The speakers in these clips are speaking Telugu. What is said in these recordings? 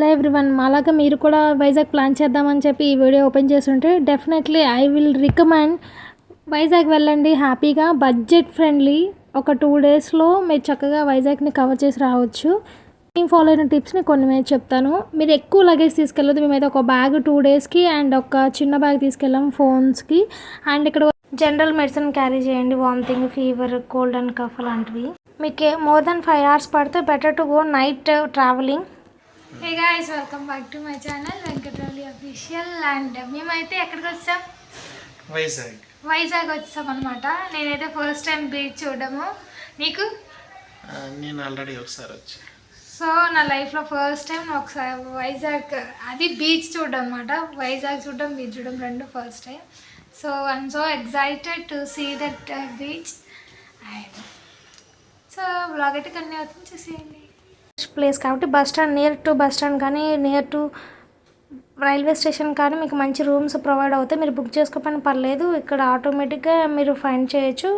హలో ఎవ్రీవన్, మాలాగా మీరు కూడా వైజాగ్ ప్లాన్ చేద్దామని చెప్పి ఈ వీడియో ఓపెన్ చేస్తుంటే definitely I will recommend Vizag వెళ్ళండి. హ్యాపీగా బడ్జెట్ ఫ్రెండ్లీ ఒక 2 డేస్లో మీరు చక్కగా వైజాగ్ని కవర్ చేసి రావచ్చు. నేను ఫాలో అయిన టిప్స్ని కొన్ని మీద చెప్తాను. మీరు ఎక్కువ లగేజ్ తీసుకెళ్ళదు. మేమైతే ఒక బ్యాగ్ 2 డేస్కి అండ్ ఒక చిన్న బ్యాగ్ తీసుకెళ్ళాం ఫోన్స్కి. అండ్ ఇక్కడ జనరల్ మెడిసిన్ క్యారీ చేయండి, vomiting, fever, cold and cough లాంటివి. మీకు మోర్ దెన్ 5 hours పడితే better to go night travelling. Hey guys, welcome back to my channel Venkataramani official. And మేమైతే ఎక్కడికి వచ్చాం? వైజాగ్ వచ్చాం అనమాట. నేనైతే ఫస్ట్ టైం బీచ్ చూడము. నీకు? నేను ఆల్రెడీ ఒకసారి వచ్చా. సో నా లైఫ్లో ఫస్ట్ టైం ఒకసారి వైజాగ్, అది బీచ్ చూడడం అనమాట. వైజాగ్ చూడడం, బీచ్ చూడడం రెండు first time. So I'm so excited to see that beach. And so vlog అయితే కన్నీ అవుతుంది, చూసేయండి. ప్లేస్ కాబట్టి bus stand, near to bus stand కానీ నియర్ టు రైల్వే స్టేషన్ కానీ మీకు మంచి రూమ్స్ ప్రొవైడ్ అవుతాయి. మీరు బుక్ చేసుకోకపోయినా పర్లేదు, ఇక్కడ ఆటోమేటిక్గా మీరు ఫైండ్ చేయొచ్చు.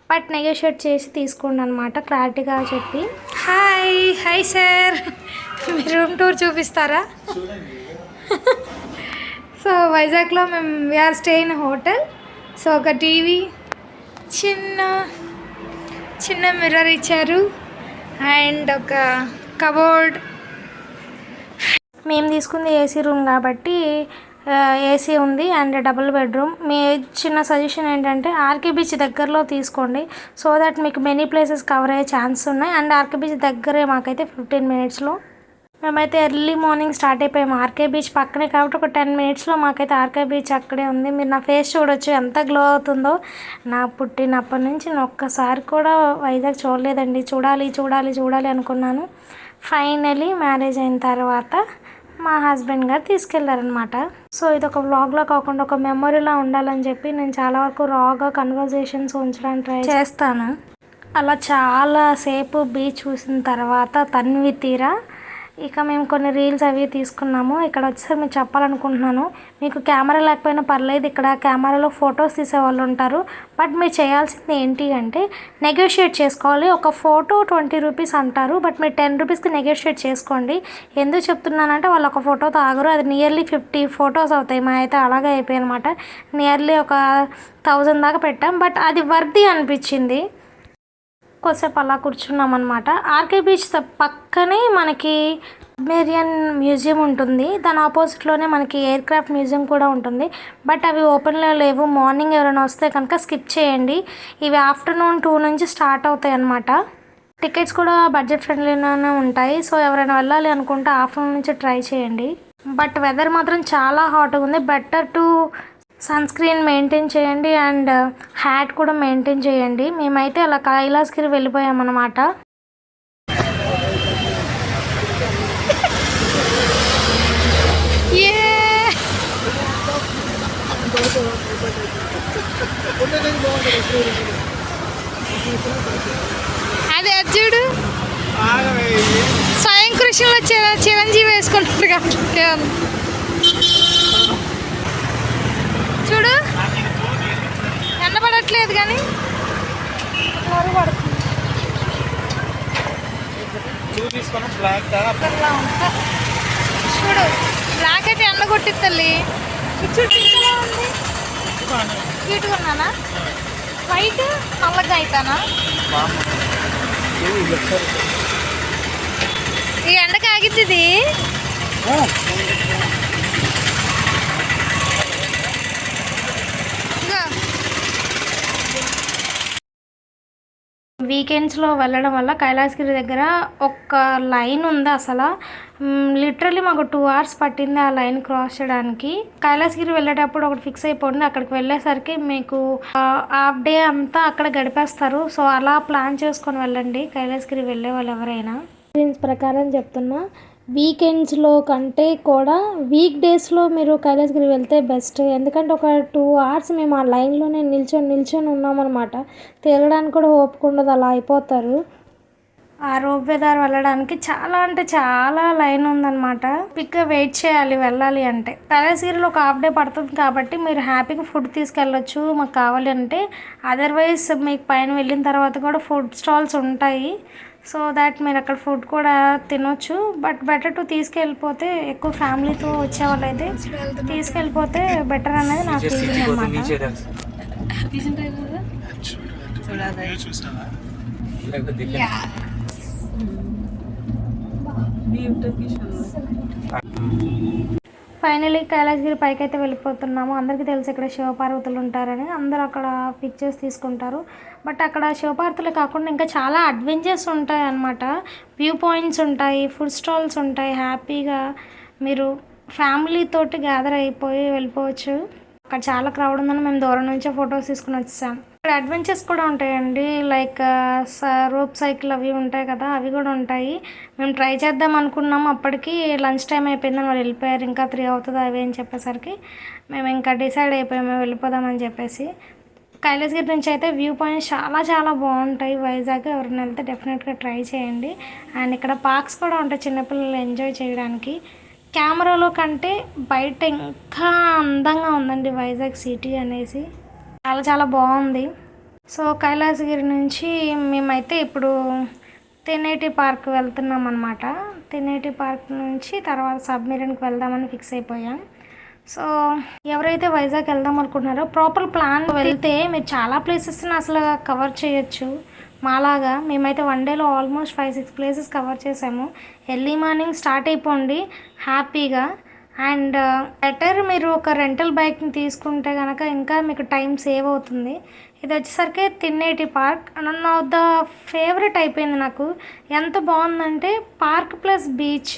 బట్ నెగోషియేట్ చేసి తీసుకోండి అనమాట, క్లారిటీగా చెప్పి. హాయ్ సార్, మీ రూమ్ టూర్ చూపిస్తారా? సో వైజాగ్లో మేము we are stay in hotel. So ఒక టీవీ, చిన్న మిర్రర్ ఇచ్చారు అండ్ ఒక కబోర్డ్. మేము తీసుకుంది ఏసీ రూమ్ కాబట్టి ఏసీ ఉంది అండ్ డబుల్ బెడ్రూమ్. మీ చిన్న సజెషన్ ఏంటంటే ఆర్కే బీచ్ దగ్గరలో తీసుకోండి, సో దట్ మీకు మెనీ ప్లేసెస్ కవర్ అయ్యే ఛాన్స్ ఉన్నాయి. అండ్ ఆర్కే బీచ్ దగ్గరే, మాకైతే 15 minutesలో. మేమైతే ఎర్లీ మార్నింగ్ స్టార్ట్ అయిపోయాము. ఆర్కే బీచ్ పక్కనే కాబట్టి ఒక 10 minutesలో మాకైతే ఆర్కే బీచ్ అక్కడే ఉంది. మీరు నా ఫేస్ చూడొచ్చు ఎంత గ్లో అవుతుందో. నా పుట్టినప్పటి నుంచి నేను ఒక్కసారి కూడా వైజాగ్ చూడలేదండి. చూడాలి అనుకున్నాను. ఫైనలీ మ్యారేజ్ అయిన తర్వాత మా హస్బెండ్ గారు తీసుకెళ్లారనమాట. సో ఇది ఒక వ్లాగ్లా కాకుండా ఒక మెమొరీలా ఉండాలని చెప్పి నేను చాలా వరకు రాగా కన్వర్జేషన్స్ ఉంచడానికి ట్రై చేస్తాను. అలా చాలాసేపు బీచ్ చూసిన తర్వాత తన్వి తీరా ఇక మేము కొన్ని రీల్స్ అవి తీసుకున్నాము. ఇక్కడ వచ్చేసరికి మీకు చెప్పాలనుకుంటున్నాను, మీకు కెమెరా లేకపోయినా పర్లేదు, ఇక్కడ కెమెరాలో ఫొటోస్ తీసేవాళ్ళు ఉంటారు. బట్ మీరు చేయాల్సింది ఏంటి అంటే నెగోషియేట్ చేసుకోవాలి. ఒక ఫోటో 20 rupees అంటారు, బట్ మీరు 10 rupeesకి నెగోషియేట్ చేసుకోండి. ఎందుకు చెప్తున్నానంటే వాళ్ళు ఒక ఫోటోతో ఆగరు, అది నియర్లీ 50 photos అవుతాయి. మా అయితే అలాగే అయిపోయాయి అనమాట. నియర్లీ ఒక 1000 దాకా పెట్టాం, బట్ అది వర్ది అనిపించింది. కొద్దిసేపు అలా కూర్చున్నాం అనమాట. ఆర్కే బీచ్ పక్కనే మనకి సబ్మెరీన్ మ్యూజియం ఉంటుంది. దాని ఆపోజిట్లోనే మనకి ఎయిర్ క్రాఫ్ట్ మ్యూజియం కూడా ఉంటుంది. బట్ అవి ఓపెన్లో లేవు. మార్నింగ్ ఎవరైనా వస్తే కనుక స్కిప్ చేయండి. ఇవి ఆఫ్టర్నూన్ 2 నుంచి స్టార్ట్ అవుతాయి అన్నమాట. టికెట్స్ కూడా బడ్జెట్ ఫ్రెండ్లీలోనే ఉంటాయి. సో ఎవరైనా వెళ్ళాలి అనుకుంటే ఆఫ్టర్నూన్ నుంచి ట్రై చేయండి. బట్ వెదర్ మాత్రం చాలా హాట్గా ఉంది. Better to sunscreen maintain చేయండి అండ్ హ్యాట్ కూడా మెయింటైన్ చేయండి. మేమైతే అలా కైలాసగిరి వెళ్ళిపోయామన్నమాట. అదే చూడు, స్వయం కృషిలో చిరంజీవి వేసుకుంటారు కాబట్టి చూడు, ఎండపడట్లేదు కానీ పడుతుంది. చూడు, బ్లాక్ అయితే ఎండ కొట్టిద్ది తల్లి. చూడు ఉంది, క్యూట్గా ఉన్నానా? వైట్ నల్లగా అవుతానా? ఈ ఎండకి ఆగిద్ది ఇది. వీకెండ్స్లో వెళ్ళడం వల్ల కైలాసగిరి దగ్గర ఒక లైన్ ఉంది. అసలు లిటరలీ మాకు 2 hours పట్టింది ఆ లైన్ క్రాస్ చేయడానికి. కైలాసగిరి వెళ్ళేటప్పుడు ఒకటి ఫిక్స్ అయిపోయింది, అక్కడికి వెళ్ళేసరికి మీకు హాఫ్ డే అంతా అక్కడ గడిపేస్తారు. సో అలా ప్లాన్ చేసుకొని వెళ్ళండి కైలాసగిరి వెళ్ళే వాళ్ళు ఎవరైనా. ఎక్స్పీరియన్స్ ప్రకారం చెప్తున్నా, వీకెండ్స్లో కంటే కూడా వీక్ డేస్లో మీరు కైలాసగిరి వెళ్తే బెస్ట్. ఎందుకంటే ఒక 2 hours మేము ఆ లైన్లోనే నిల్చొని ఉన్నామన్నమాట. తేలడానికి కూడా ఓపుకుండదు, అలా అయిపోతారు. ఆ రోప్ వే దారి వెళ్ళడానికి చాలా అంటే చాలా లైన్ ఉందన్నమాట. పిక్గా వెయిట్ చేయాలి వెళ్ళాలి అంటే. కైలాసగిరిలో ఒక హాఫ్ డే పడుతుంది కాబట్టి మీరు హ్యాపీగా ఫుడ్ తీసుకెళ్ళొచ్చు మాకు కావాలి అంటే. అదర్వైజ్ మీకు పైన వెళ్ళిన తర్వాత కూడా ఫుడ్ స్టాల్స్ ఉంటాయి. సో దాట్ మీరు అక్కడ ఫుడ్ కూడా తినొచ్చు. బట్ బెటర్ టు తీసుకెళ్ళిపోతే, ఎక్కువ ఫ్యామిలీతో వచ్చేవాళ్ళు అయితే తీసుకెళ్ళిపోతే బెటర్ అనేది నా ఫీలింగ్ అనమాట. ఫైనలీ కైలాసగిరి పైకి అయితే వెళ్ళిపోతున్నాము. అందరికీ తెలిసి ఇక్కడ శివపార్వతులు ఉంటారని అందరూ అక్కడ పిక్చర్స్ తీసుకుంటారు. బట్ అక్కడ శివపార్వతులే కాకుండా ఇంకా చాలా అడ్వెంచర్స్ ఉంటాయి అన్నమాట. వ్యూ పాయింట్స్ ఉంటాయి, ఫుడ్ స్టాల్స్ ఉంటాయి. హ్యాపీగా మీరు ఫ్యామిలీ తోటి గ్యాదర్ అయిపోయి వెళ్ళిపోవచ్చు. అక్కడ చాలా క్రౌడ్ ఉందని మేము దూరం నుంచే ఫొటోస్ తీసుకుని వచ్చేసాం. ఇక్కడ అడ్వెంచర్స్ కూడా ఉంటాయండి, లైక్ రోప్ సైకిల్ అవి ఉంటాయి కదా, అవి కూడా ఉంటాయి. మేము ట్రై చేద్దాం అనుకున్నాము, అప్పటికి లంచ్ టైం అయిపోయిందని వాళ్ళు వెళ్ళిపోయారు. ఇంకా 3 అవుతుంది అవి అని చెప్పేసరికి మేము ఇంకా డిసైడ్ అయిపోయాము వెళ్ళిపోదామని చెప్పేసి. కైలాసగిరి నుంచి అయితే వ్యూ పాయింట్స్ చాలా చాలా బాగుంటాయి. వైజాగ్ ఎవరైనా వెళ్తే డెఫినెట్గా ట్రై చేయండి. అండ్ ఇక్కడ పార్క్స్ కూడా ఉంటాయి చిన్నపిల్లలు ఎంజాయ్ చేయడానికి. కెమెరాలో కంటే బయట ఇంకా అందంగా ఉందండి వైజాగ్ సిటీ అనేసి, చాలా చాలా బాగుంది. సో కైలాసగిరి నుంచి మేమైతే ఇప్పుడు తెన్నేటి పార్క్ వెళ్తున్నాం అనమాట. తెన్నేటి పార్క్ నుంచి తర్వాత సబ్మెరీన్కి వెళ్దామని ఫిక్స్ అయిపోయాం. సో ఎవరైతే వైజాగ్ వెళ్దాం అనుకుంటున్నారో ప్రాపర్ ప్లాన్ వెళ్తే మీరు చాలా ప్లేసెస్ని అసలు కవర్ చేయొచ్చు. మాలాగా మేమైతే 1 డేలో ఆల్మోస్ట్ 5-6 ప్లేసెస్ కవర్ చేసాము. ఎర్లీ మార్నింగ్ స్టార్ట్ అయిపోండి హ్యాపీగా. అండ్ బెటర్ మీరు ఒక రెంటల్ బైక్ని తీసుకుంటే కనుక ఇంకా మీకు టైం సేవ్ అవుతుంది. ఇది వచ్చేసరికి Tenneti park none of the favourite అయిపోయింది నాకు. ఎంత బాగుందంటే పార్క్ ప్లస్ బీచ్,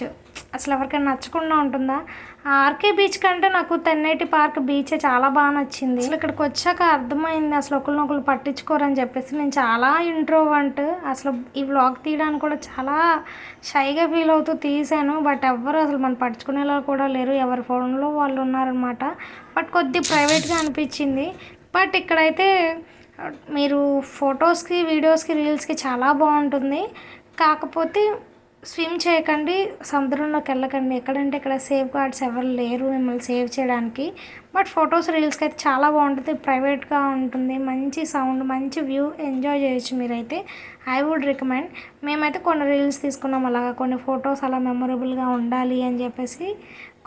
అసలు ఎవరికైనా నచ్చకుండా ఉంటుందా? ఆర్కే బీచ్ కంటే నాకు తెన్నేటి పార్క్ బీచే చాలా బాగా నచ్చింది. అసలు ఇక్కడికి వచ్చాక అర్థమైంది అసలు ఒకరినొకరు పట్టించుకోరని చెప్పేసి. నేను చాలా ఇంట్రోవర్ట్, అసలు ఈ వ్లాగ్ తీయడానికి కూడా చాలా షైగా ఫీల్ అవుతూ తీసాను. బట్ ఎవ్వరు అసలు మనం పట్టించుకునేలా కూడా లేరు, ఎవరి ఫోన్లో వాళ్ళు ఉన్నారనమాట. బట్ కొద్ది ప్రైవేట్గా అనిపించింది. బట్ ఇక్కడైతే మీరు ఫొటోస్కి, వీడియోస్కి, రీల్స్కి చాలా బాగుంటుంది. కాకపోతే స్విమ్ చేయకండి, సముద్రంలోకి వెళ్ళకండి. ఎక్కడంటే ఇక్కడ సేఫ్ గార్డ్స్ ఎవరు లేరు మిమ్మల్ని సేవ్ చేయడానికి. బట్ ఫొటోస్, రీల్స్కి అయితే చాలా బాగుంటుంది, ప్రైవేట్గా ఉంటుంది, మంచి సౌండ్, మంచి వ్యూ ఎంజాయ్ చేయొచ్చు మీరైతే. I would recommend. మేమైతే కొన్ని రీల్స్ తీసుకున్నాం, అలాగా కొన్ని ఫొటోస్ అలా మెమొరబుల్గా ఉండాలి అని చెప్పేసి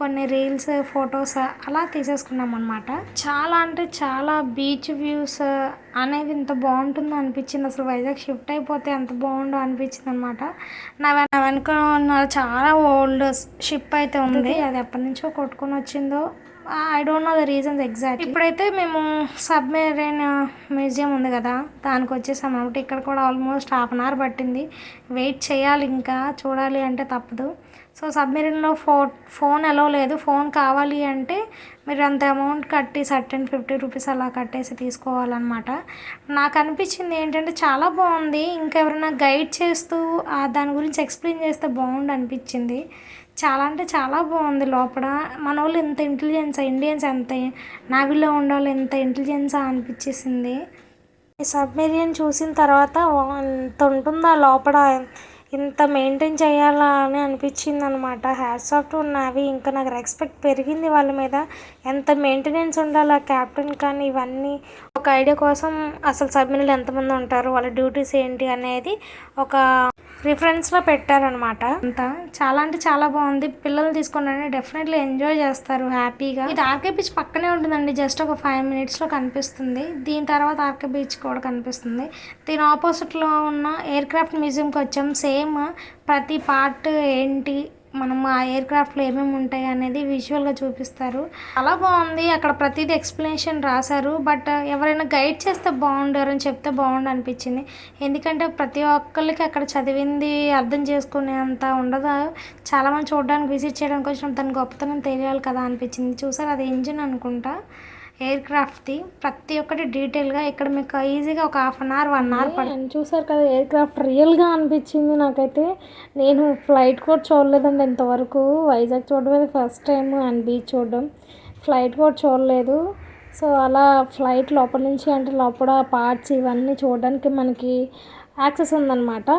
కొన్ని రీల్స్, ఫొటోస్ అలా తీసేసుకున్నాం అనమాట. చాలా అంటే చాలా బీచ్ వ్యూస్ అనేవి ఇంత బాగుంటుందో అనిపించింది. అసలు వైజాగ్ షిఫ్ట్ అయిపోతే ఎంత బాగుండో అనిపించింది అనమాట. నా వెనుక చాలా ఓల్డ్ షిప్ అయితే ఉంది, అది ఎప్పటి నుంచో కొట్టుకొని వచ్చిందో I don't know the reasons exact. ఇప్పుడైతే మేము సబ్మెరైన్ మ్యూజియం ఉంది కదా దానికి వచ్చేసాం అనమాట. ఇక్కడ కూడా ఆల్మోస్ట్ 1/2 అవర్ పట్టింది. వెయిట్ చేయాలి, ఇంకా చూడాలి అంటే తప్పదు. సో సబ్మెరీన్లో ఫోన్ అలో లేదు. ఫోన్ కావాలి అంటే మీరు అంత అమౌంట్ కట్టి సర్టెన్ 50 రూపీస్ అలా కట్టేసి తీసుకోవాలన్నమాట. నాకు అనిపించింది ఏంటంటే చాలా బాగుంది, ఇంకెవరైనా గైడ్ చేస్తూ దాని గురించి ఎక్స్ప్లెయిన్ చేస్తే బాగుండు అనిపించింది. చాలా అంటే చాలా బాగుంది లోపల. మన వాళ్ళు ఎంత ఇంటెలిజెన్సా, ఇండియన్స్ ఎంత నావీలో ఉండాలి, ఎంత ఇంటెలిజెన్సా అనిపించేసింది. ఈ సబ్మెరీన్ చూసిన తర్వాత ఎంత ఉంటుందా లోపల, ఇంత మెయింటైన్ చేయాలా అని అనిపించింది అనమాట. Hats off to navy. ఇంకా నాకు రెస్పెక్ట్ పెరిగింది వాళ్ళ మీద. ఎంత మెయింటెనెన్స్ ఉండాలి ఆ క్యాప్టెన్ కానీ, ఇవన్నీ ఒక ఐడియా కోసం అసలు సబ్మెరీన్లో ఎంతమంది ఉంటారు, వాళ్ళ డ్యూటీస్ ఏంటి అనేది ఒక రిఫరెన్స్లో పెట్టారనమాట. అంతా చాలా అంటే చాలా బాగుంది. పిల్లలు తీసుకుని డెఫినెట్లీ ఎంజాయ్ చేస్తారు హ్యాపీగా. ఇది ఆర్కే బీచ్ పక్కనే ఉంటుందండి, జస్ట్ ఒక 5 మినిట్స్లో కనిపిస్తుంది. దీని తర్వాత ఆర్కే బీచ్ కూడా కనిపిస్తుంది. దీని ఆపోజిట్లో ఉన్న ఎయిర్ క్రాఫ్ట్ మ్యూజియంకి వచ్చాం. సేమ్ ప్రతి పార్ట్ ఏంటి, మనం ఆ ఎయిర్ క్రాఫ్ట్లో ఏమేమి ఉంటాయి అనేది విజువల్గా చూపిస్తారు. చాలా బాగుంది. అక్కడ ప్రతిదీ ఎక్స్ప్లెనేషన్ రాశారు. బట్ ఎవరైనా గైడ్ చేస్తే బాగుండు, ఎవరైనా చెప్తే బాగుండు అనిపించింది. ఎందుకంటే ప్రతి ఒక్కరికి అక్కడ చదివింది అర్థం చేసుకునేంత ఉండదు. చాలామంది చూడడానికి, విజిట్ చేయడానికి వచ్చిన దాని గొప్పతనం తెలియాలి కదా అనిపించింది. చూసారు, అది ఇంజిన్ అనుకుంటా ఎయిర్ క్రాఫ్ట్ది. ప్రతి ఒక్కటి డీటెయిల్గా ఇక్కడ మీకు ఈజీగా ఒక 1/2 అవర్ 1 అవర్ పడుతుంది. చూసారు కదా ఎయిర్ క్రాఫ్ట్ రియల్గా అనిపించింది నాకైతే. నేను ఫ్లైట్ కూడా చూడలేదండి ఇంతవరకు. వైజాగ్ చూడడం ఫస్ట్ టైం, అండ్ బీచ్ చూడడం, ఫ్లైట్ కూడా చూడలేదు. సో అలా ఫ్లైట్ లోపల నుంచి అంటే లోపల పార్ట్స్ ఇవన్నీ చూడడానికి మనకి యాక్సెస్ ఉందన్నమాట.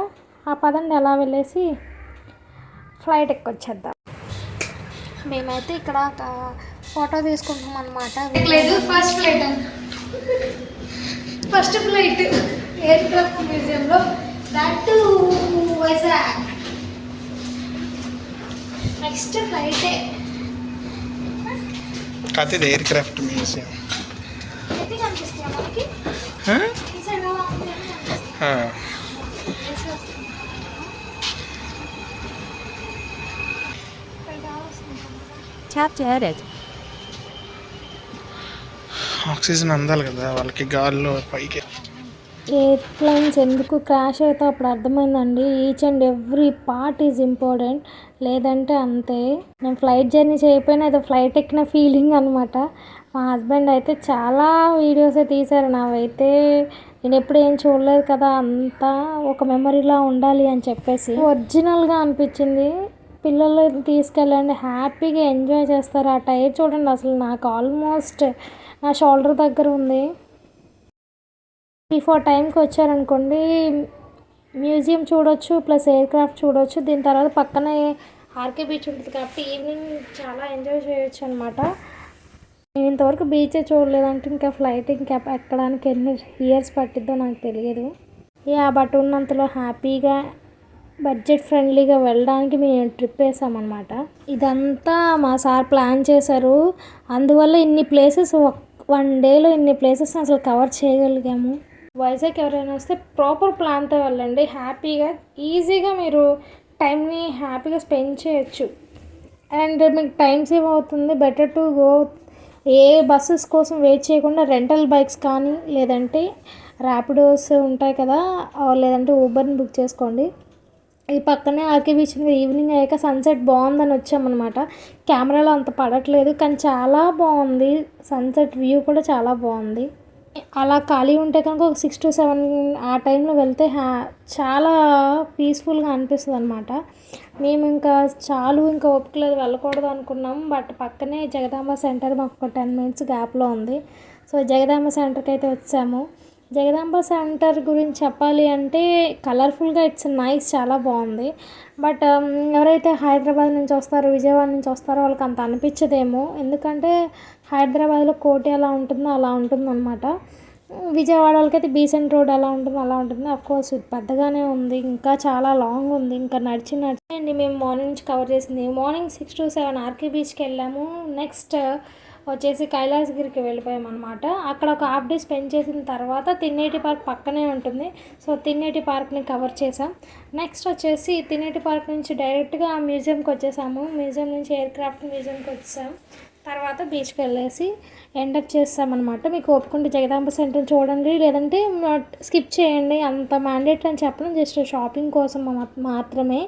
ఆ పదండి ఎలా వెళ్ళేసి ఫ్లైట్ ఎక్కొచ్చేద్దాం. మేమైతే ఇక్కడ ఫోటో తీసుకుంటాం అనమాట. లేదు ఫస్ట్ ఫ్లైట్ ఎయిర్ క్రాఫ్ట్ మ్యూజియంలో దట్ వైజాగ్. నెక్స్ట్ ఫ్లైటే. కాకపోతే ఇది ఎయిర్ క్రాఫ్ట్ మ్యూజియం. అయితే కనిపిస్తాయా మనకి? ఈసారి ఎలా ఉంది అని కనిపిస్తాయి. Tap to edit. ఆక్సిజన్ అందాలి కదా వాళ్ళకి గాల్లో పైకి. ఎయిర్ప్లైన్స్ ఎందుకు క్రాష్ అవుతావు అప్పుడు అర్థమైందండి. Each and every part is important, లేదంటే అంతే. నేను ఫ్లైట్ జర్నీ చేయకపోయినా ఏదో ఫ్లైట్ ఎక్కిన ఫీలింగ్ అనమాట. మా హస్బెండ్ అయితే చాలా వీడియోసే తీశారు. నావైతే నేను ఎప్పుడు ఏం చూడలేదు కదా, అంతా ఒక మెమరీలా ఉండాలి అని చెప్పేసి ఒరిజినల్గా అనిపించింది. పిల్లలు తీసుకెళ్ళండి, హ్యాపీగా ఎంజాయ్ చేస్తారు. ఆ టైర్ చూడండి, అసలు నాకు ఆల్మోస్ట్ నా షోల్డర్ దగ్గర ఉంది. 3-4 టైంకి వచ్చారనుకోండి, మ్యూజియం చూడొచ్చు ప్లస్ ఎయిర్ క్రాఫ్ట్ చూడొచ్చు. దీని తర్వాత పక్కనే ఆర్కే బీచ్ ఉంటుంది కాబట్టి ఈవినింగ్ చాలా ఎంజాయ్ చేయొచ్చు అనమాట. నేను ఇంతవరకు బీచే చూడలేదంటే ఇంకా ఫ్లైట్ ఇంకా ఎక్కడానికి ఎన్ని ఇయర్స్ పట్టిద్దో నాకు తెలియదు. బట్ ఉన్నంతలో హ్యాపీగా బడ్జెట్ ఫ్రెండ్లీగా వెళ్ళడానికి మేము ట్రిప్ వేసామన్నమాట. ఇదంతా మా సార్ ప్లాన్ చేశారు. అందువల్ల ఇన్ని ప్లేసెస్ 1 డేలో ఇన్ని ప్లేసెస్ అసలు కవర్ చేయగలిగాము. వైజాగ్ ఎవరైనా వస్తే ప్రాపర్ ప్లాన్తో వెళ్ళండి. హ్యాపీగా ఈజీగా మీరు టైంని హ్యాపీగా స్పెండ్ చేయొచ్చు. అండ్ మీకు టైం సేవ్ అవుతుంది. Better to go. A buses కోసం వెయిట్ చేయకుండా రెంటల్ బైక్స్ కానీ లేదంటే ర్యాపిడోస్ ఉంటాయి కదా, లేదంటే ఊబర్ని బుక్ చేసుకోండి. ఈ పక్కనే ఆర్కే బీచ్ మీద ఈవినింగ్ అయ్యాక సన్సెట్ బాగుందని వచ్చామన్నమాట. కెమెరాలో అంత పడట్లేదు కానీ చాలా బాగుంది. సన్సెట్ వ్యూ కూడా చాలా బాగుంది. అలా ఖాళీ ఉంటే కనుక ఒక 6 to 7 ఆ టైంలో వెళ్తే చాలా పీస్ఫుల్గా అనిపిస్తుంది అనమాట. మేము ఇంకా ఇంకా ఓపికలేదు వెళ్ళకూడదు అనుకున్నాం. బట్ పక్కనే జగదాంబ సెంటర్ మాకు ఒక 10 minutes గ్యాప్లో ఉంది. సో జగదాంబ సెంటర్కి అయితే వచ్చాము. జగదాంబ సెంటర్ గురించి చెప్పాలి అంటే కలర్ఫుల్గా ఇట్స్ నైస్, చాలా బాగుంది. బట్ ఎవరైతే హైదరాబాద్ నుంచి వస్తారో విజయవాడ నుంచి వస్తారో వాళ్ళకి అంత అనిపించదేమో. ఎందుకంటే హైదరాబాద్లో కోటి ఎలా ఉంటుందో అలా ఉంటుందన్నమాట. విజయవాడ వాళ్ళకైతే బీసెంట్ రోడ్ ఎలా ఉంటుందో అలా ఉంటుంది. అఫ్కోర్స్ ఇది పెద్దగానే ఉంది, ఇంకా చాలా లాంగ్ ఉంది. ఇంకా నడిచి మేము మార్నింగ్ నుంచి కవర్ చేసింది. మార్నింగ్ 6 to 7 ఆర్కే బీచ్కి వెళ్ళాము. నెక్స్ట్ వచ్చేసి కైలాసగిరికి వెళ్ళిపోయాం అనమాట. అక్కడ ఒక హాఫ్ డే స్పెండ్ చేసిన తర్వాత తిన్నేటి పార్క్ పక్కనే ఉంటుంది. సో తిన్నేటి పార్క్ని కవర్ చేసాం. నెక్స్ట్ వచ్చేసి తిన్నేటి పార్క్ నుంచి డైరెక్ట్గా మ్యూజియంకి వచ్చేసాము. మ్యూజియం నుంచి ఎయిర్ క్రాఫ్ట్ మ్యూజియంకి వచ్చాం. తర్వాత బీచ్కి వెళ్ళేసి ఎండప్ చేస్తామన్నమాట. మీకు ఒప్పుకుంటే జగదాంబ సెంటర్ చూడండి, లేదంటే స్కిప్ చేయండి. అంత మ్యాండేటరీ అని చెప్పడం జస్ట్ షాపింగ్ కోసం మాత్రమే.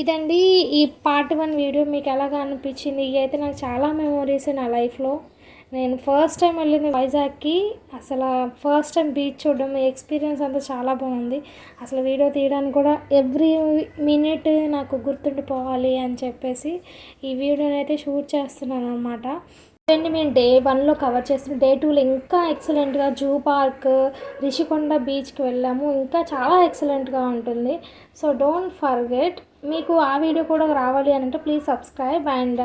ఇదండి ఈ పార్ట్ 1 వీడియో. మీకు ఎలాగా అనిపించింది? ఇవి అయితే నాకు చాలా మెమోరీస్ నా లైఫ్లో. నేను ఫస్ట్ టైం వెళ్ళింది వైజాగ్కి. అసలు ఫస్ట్ టైం బీచ్ చూడడం, ఎక్స్పీరియన్స్ అంతా చాలా బాగుంది. అసలు వీడియో తీయడానికి కూడా ఎవ్రీ మినిట్ నాకు గుర్తుండిపోవాలి అని చెప్పేసి ఈ వీడియోని అయితే షూట్ చేస్తున్నాను అనమాట. ఇవన్నీ మేము డే 1లో కవర్ చేస్తున్నాం. డే 2లో ఇంకా ఎక్సలెంట్గా జూ పార్క్, రిషికొండ బీచ్కి వెళ్ళాము. ఇంకా చాలా ఎక్సలెంట్గా ఉంటుంది. So don't forget. మీకు ఆ వీడియో కూడా రావాలి అని అంటే ప్లీజ్ సబ్స్క్రైబ్. అండ్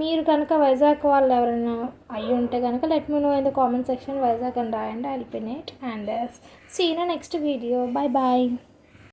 మీరు కనుక వైజాగ్ వాళ్ళు ఎవరైనా అయ్యి ఉంటే కనుక let me know in the comment section Vizag అని రాయండి. I will pin it. And see in next video. Bye bye.